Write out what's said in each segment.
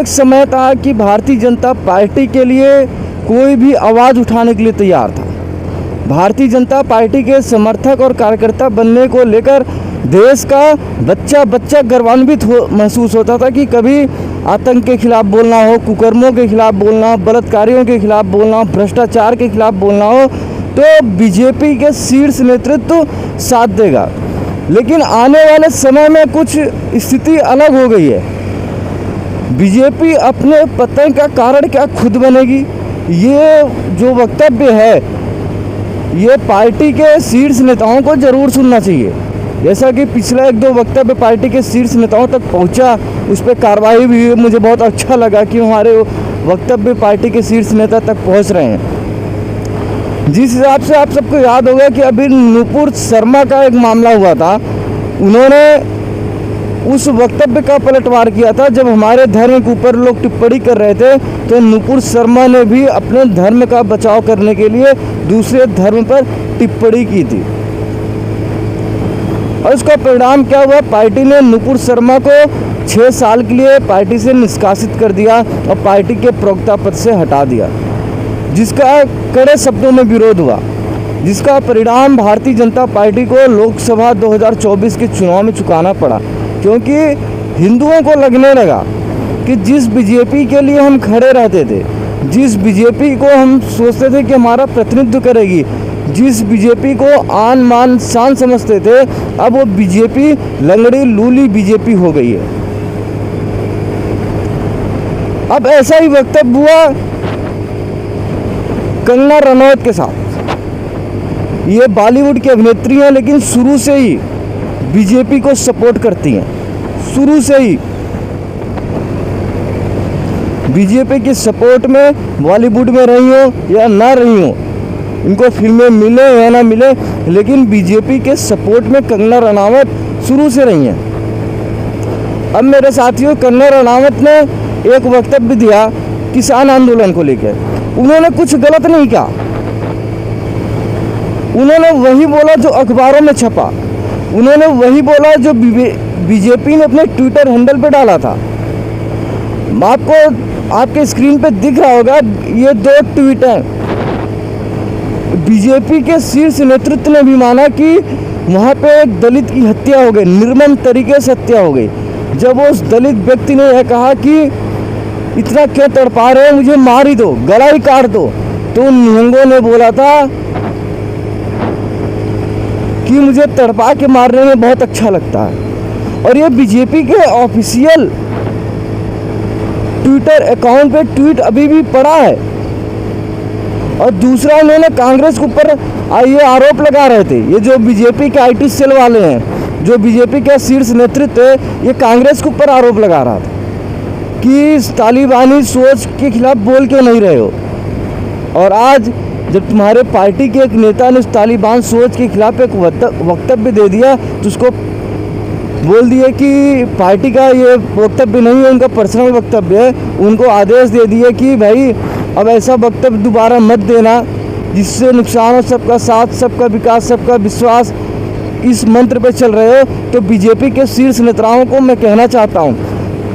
एक समय था कि भारतीय जनता पार्टी के लिए कोई भी आवाज़ उठाने के लिए तैयार था। भारतीय जनता पार्टी के समर्थक और कार्यकर्ता बनने को लेकर देश का बच्चा बच्चा गर्वान्वित महसूस होता था कि कभी आतंक के खिलाफ बोलना हो, कुकर्मों के खिलाफ बोलना हो, बलात्कारियों के खिलाफ बोलना हो, भ्रष्टाचार के खिलाफ बोलना हो तो बीजेपी के शीर्ष नेतृत्व साथ देगा। लेकिन आने वाले समय में कुछ स्थिति अलग हो गई है। बीजेपी अपने पतन का कारण क्या खुद बनेगी? ये जो वक्तव्य है ये पार्टी के शीर्ष नेताओं को ज़रूर सुनना चाहिए। जैसा कि पिछला एक दो वक्तव्य पार्टी के शीर्ष नेताओं तक पहुंचा, उस पर कार्रवाई भी हुई। मुझे बहुत अच्छा लगा कि हमारे वक्तव्य पार्टी के शीर्ष नेता तक पहुंच रहे हैं। जिस हिसाब से आप सबको याद होगा कि अभी नुपुर शर्मा का एक मामला हुआ था, उन्होंने उस वक्तव्य का पलटवार किया था। जब हमारे धर्म के ऊपर लोग टिप्पणी कर रहे थे तो नुपुर शर्मा ने भी अपने धर्म का बचाव करने के लिए दूसरे धर्म पर टिप्पणी की थी और उसका परिणाम क्या हुआ? पार्टी ने नुपुर शर्मा को 6 साल के लिए पार्टी से निष्कासित कर दिया और पार्टी के प्रवक्ता पद से हटा दिया, जिसका कड़े शब्दों में विरोध हुआ, जिसका परिणाम भारतीय जनता पार्टी को लोकसभा 2024 के चुनाव में चुकाना पड़ा। क्योंकि हिंदुओं को लगने लगा कि जिस बीजेपी के लिए हम खड़े रहते थे, जिस बीजेपी को हम सोचते थे कि हमारा प्रतिनिधित्व करेगी, जिस बीजेपी को आन मान शान समझते थे, अब वो बीजेपी लंगड़ी लूली बीजेपी हो गई है। अब ऐसा ही वक्तव्य हुआ कंगना रनौत के साथ। ये बॉलीवुड की अभिनेत्री हैं, लेकिन शुरू से ही बीजेपी को सपोर्ट करती हैं। शुरू से ही बीजेपी की सपोर्ट में बॉलीवुड में रही हो या ना रही हो, इनको फिल्में मिले या ना मिले, लेकिन बीजेपी के सपोर्ट में कंगना रनौत शुरू से रही हैं। अब मेरे साथियों, कंगना रनौत ने एक वक्तव्य दिया किसान आंदोलन को लेकर। उन्होंने कुछ गलत नहीं कहा, उन्होंने वही बोला जो अखबारों में छपा, उन्होंने वही बोला जो बीजेपी ने अपने ट्विटर हैंडल पे डाला था। आपको आपके स्क्रीन पे दिख रहा होगा, ये 2 ट्वीट हैं। बीजेपी के शीर्ष नेतृत्व ने भी माना कि वहाँ पे एक दलित की हत्या हो गई, निर्मम तरीके से हत्या हो गई। जब उस दलित व्यक्ति ने यह कहा कि इतना क्यों तड़पा रहे हो, मुझे मार ही दो, गला ही काट दो, तो उन निहंगों ने बोला था कि मुझे तड़पा के मारने में बहुत अच्छा लगता है। और ये बीजेपी के ऑफिशियल ट्विटर अकाउंट पे ट्वीट अभी भी पड़ा है। और दूसरा, उन्होंने कांग्रेस के ऊपर ये आरोप लगा रहे थे, ये जो बीजेपी के आईटी सेल वाले हैं, जो बीजेपी का शीर्ष नेतृत्व है, ये कांग्रेस के ऊपर आरोप लगा रहा था कि तालिबानी सोच के खिलाफ बोल के नहीं रहे हो। और आज जब तुम्हारे पार्टी के एक नेता ने उस तालिबान सोच के खिलाफ एक वक्तव्य दे दिया, तो उसको बोल दिए कि पार्टी का ये वक्तव्य नहीं है, उनका पर्सनल वक्तव्य है। उनको आदेश दे दिए कि भाई अब ऐसा वक्तव्य दोबारा मत देना जिससे नुकसान हो सबका साथ, सबका विकास, सबका विश्वास, इस मंत्र पे चल रहे हो। तो बीजेपी के शीर्ष नेताओं को मैं कहना चाहता हूँ,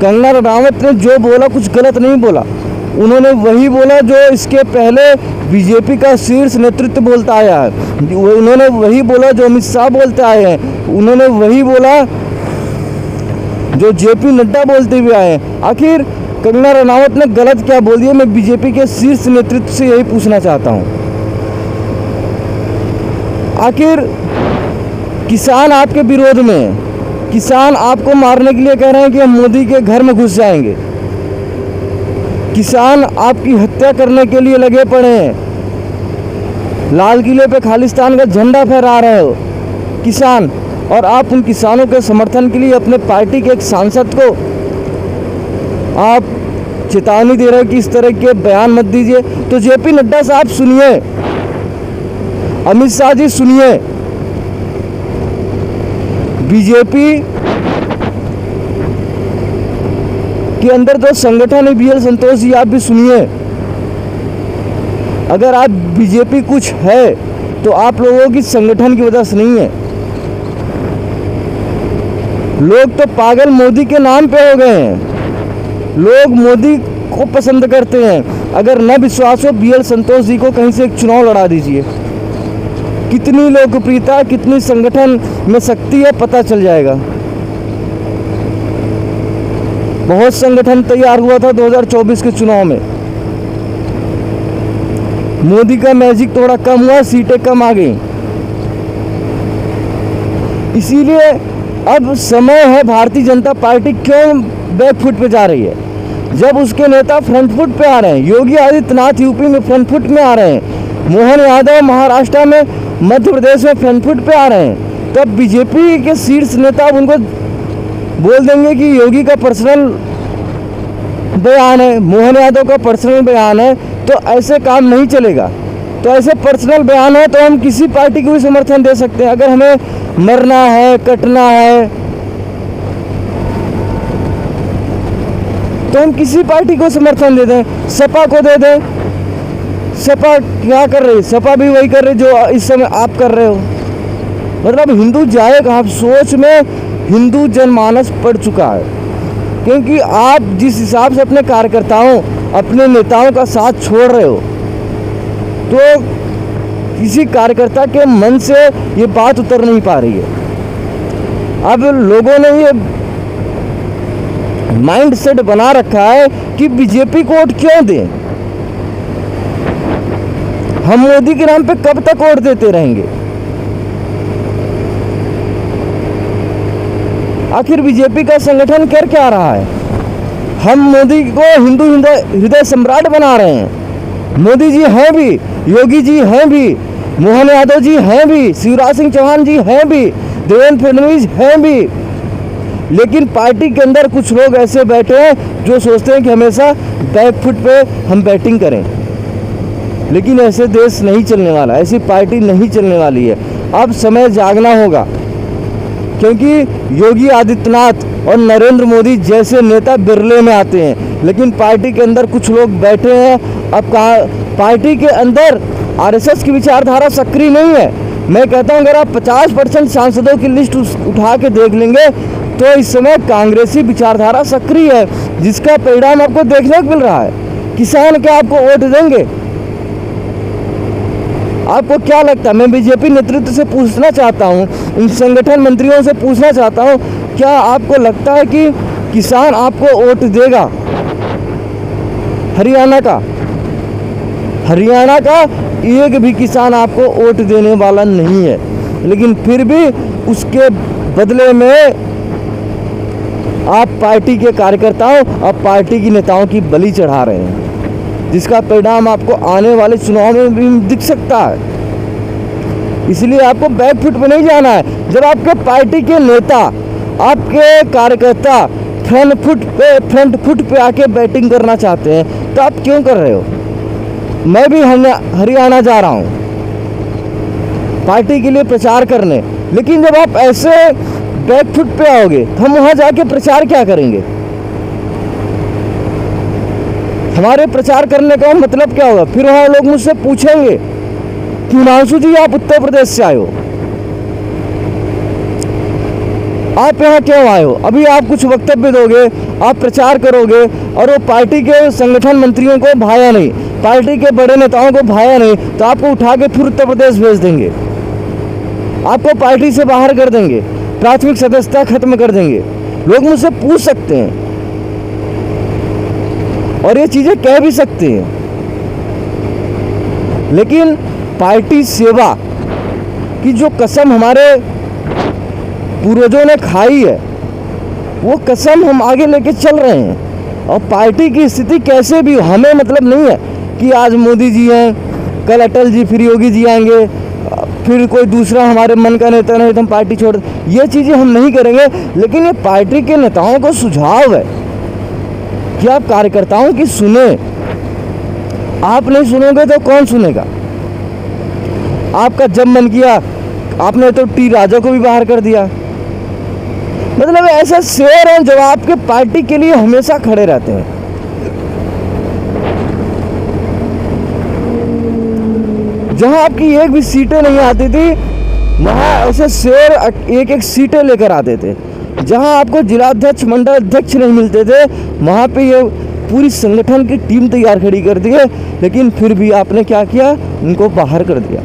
कंगना रनौत ने जो बोला कुछ गलत नहीं बोला। उन्होंने वही बोला जो इसके पहले बीजेपी का शीर्ष नेतृत्व बोलता आया है। उन्होंने वही बोला जो अमित शाह बोलते आए हैं। उन्होंने वही बोला जो जेपी नड्डा बोलते हुए आए हैं। आखिर कंगना रनौत ने गलत क्या बोल दिया? मैं बीजेपी के शीर्ष नेतृत्व से यही पूछना चाहता हूं। आखिर किसान आपके विरोध में हैं, किसान आपको मारने के लिए कह रहे हैं कि हम मोदी के घर में घुस जाएंगे, किसान आपकी हत्या करने के लिए लगे पड़े हैं, लाल किले पे खालिस्तान का झंडा फहरा रहे हो किसान, और आप उन किसानों के समर्थन के लिए अपने पार्टी के एक सांसद को आप चेतावनी दे रहे हो कि इस तरह के बयान मत दीजिए। तो जेपी नड्डा साहब सुनिए, अमित शाह जी सुनिए, बीजेपी के अंदर जो संगठन है BL संतोष जी, आप भी सुनिए। अगर आप बीजेपी कुछ है तो आप लोगों की संगठन की वजह से नहीं है। लोग तो पागल मोदी के नाम पे हो गए हैं। लोग मोदी को पसंद करते हैं। अगर न विश्वास हो BL संतोष जी को कहीं से एक चुनाव लड़ा दीजिए, कितनी लोकप्रियता, कितनी संगठन में शक्ति है पता चल जाएगा। बहुत संगठन तैयार हुआ था 2024 के चुनाव में, मोदी का मैजिक थोड़ा कम हुआ, सीटें कम आ गई। इसीलिए अब समय है, भारतीय जनता पार्टी क्यों बैकफुट पे जा रही है, जब उसके नेता फ्रंट फुट पे आ रहे हैं। योगी आदित्यनाथ यूपी में फ्रंट फुट में आ रहे हैं, मोहन यादव महाराष्ट्र में, मध्य प्रदेश में फ्रंट फुट पे आ रहे हैं, तब बीजेपी के शीर्ष नेता उनको बोल देंगे कि योगी का पर्सनल बयान है, मोहन यादव का पर्सनल बयान है, तो ऐसे काम नहीं चलेगा। तो ऐसे पर्सनल बयान है तो हम किसी पार्टी को भी समर्थन दे सकते हैं। अगर हमें मरना है, कटना है, तो हम किसी पार्टी को समर्थन दे दें, सपा को दे दें। सपा क्या कर रही है? सपा भी वही कर रही जो इस समय आप कर रहे हो। मतलब हिंदू जाएगा, आप सोच में हिंदू जनमानस पड़ चुका है, क्योंकि आप जिस हिसाब से अपने कार्यकर्ताओं, अपने नेताओं का साथ छोड़ रहे हो, तो किसी कार्यकर्ता के मन से ये बात उतर नहीं पा रही है। अब लोगों ने ये माइंड सेट बना रखा है कि बीजेपी को वोट क्यों दें, हम मोदी के नाम पे कब तक वोट देते रहेंगे। आखिर बीजेपी का संगठन कर क्या रहा है? हम मोदी को हिंदू हृदय सम्राट बना रहे हैं। मोदी जी हैं भी, योगी जी हैं भी, मोहन यादव जी हैं भी, शिवराज सिंह चौहान जी हैं भी, देवेंद्र फडणवीस हैं भी, लेकिन पार्टी के अंदर कुछ लोग ऐसे बैठे हैं जो सोचते हैं कि हमेशा बैकफुट पे हम बैटिंग करें। लेकिन ऐसे देश नहीं चलने वाला, ऐसी पार्टी नहीं चलने वाली है। अब समय जागना होगा, क्योंकि योगी आदित्यनाथ और नरेंद्र मोदी जैसे नेता बिरले में आते हैं, लेकिन पार्टी के अंदर कुछ लोग बैठे हैं। अब पार्टी के अंदर RSS की विचारधारा सक्रिय नहीं है। मैं कहता हूं अगर आप 50% सांसदों की लिस्ट उठा के देख लेंगे तो इस समय कांग्रेसी विचारधारा सक्रिय है, जिसका परिणाम आपको देखने को मिल रहा है। किसान क्या आपको वोट देंगे? आपको क्या लगता है? मैं बीजेपी नेतृत्व से पूछना चाहता हूं, इन संगठन मंत्रियों से पूछना चाहता हूं, क्या आपको लगता है कि किसान आपको वोट देगा? हरियाणा का एक भी किसान आपको वोट देने वाला नहीं है, लेकिन फिर भी उसके बदले में आप पार्टी के कार्यकर्ताओं, आप पार्टी के नेताओं की बलि चढ़ा रहे हैं, जिसका परिणाम आपको आने वाले चुनाव में भी दिख सकता है। इसलिए आपको बैकफुट पे नहीं जाना है। जब आपके पार्टी के नेता, आपके कार्यकर्ता फ्रंट फुट पे आके बैटिंग करना चाहते हैं, तो आप क्यों कर रहे हो? मैं भी हरियाणा जा रहा हूँ पार्टी के लिए प्रचार करने, लेकिन जब आप ऐसे बैकफुट पे आओगे तो हम वहां जाके प्रचार क्या करेंगे? हमारे प्रचार करने का मतलब क्या होगा? फिर वहां लोग मुझसे पूछेंगे कि हिमांशु जी आप उत्तर प्रदेश से आए हो, आप यहाँ क्यों आए हो? अभी आप कुछ वक्तव्य दोगे, आप प्रचार करोगे और वो पार्टी के संगठन मंत्रियों को भाया नहीं, पार्टी के बड़े नेताओं को भाया नहीं, तो आपको उठा के फिर उत्तर प्रदेश भेज देंगे, आपको पार्टी से बाहर कर देंगे, प्राथमिक सदस्यता खत्म कर देंगे। लोग मुझसे पूछ सकते हैं और ये चीजें कह भी सकते हैं, लेकिन पार्टी सेवा की जो कसम हमारे पूर्वजों ने खाई है, वो कसम हम आगे लेके चल रहे हैं। और पार्टी की स्थिति कैसे भी हो, हमें मतलब नहीं है कि आज मोदी जी हैं, कल अटल जी, फिर योगी जी आएंगे, फिर कोई दूसरा हमारे मन का नेता नहीं तो हम पार्टी छोड़ दें। ये चीज़ें हम नहीं करेंगे। लेकिन ये पार्टी के नेताओं को सुझाव है कि आप कार्यकर्ताओं की सुने। आप नहीं सुनोगे तो कौन सुनेगा? आपका जब मन किया आपने तो टी राजा को भी बाहर कर दिया। मतलब ऐसे शेर हैं जो आपके पार्टी के लिए हमेशा खड़े रहते हैं। जहां आपकी एक भी सीटें नहीं आती थी, वहां ऐसे शेर एक एक सीटें लेकर आते थे। जहां आपको जिलाध्यक्ष, मंडल अध्यक्ष नहीं मिलते थे, वहाँ पे ये पूरी संगठन की टीम तैयार खड़ी कर दी है, लेकिन फिर भी आपने क्या किया, उनको बाहर कर दिया।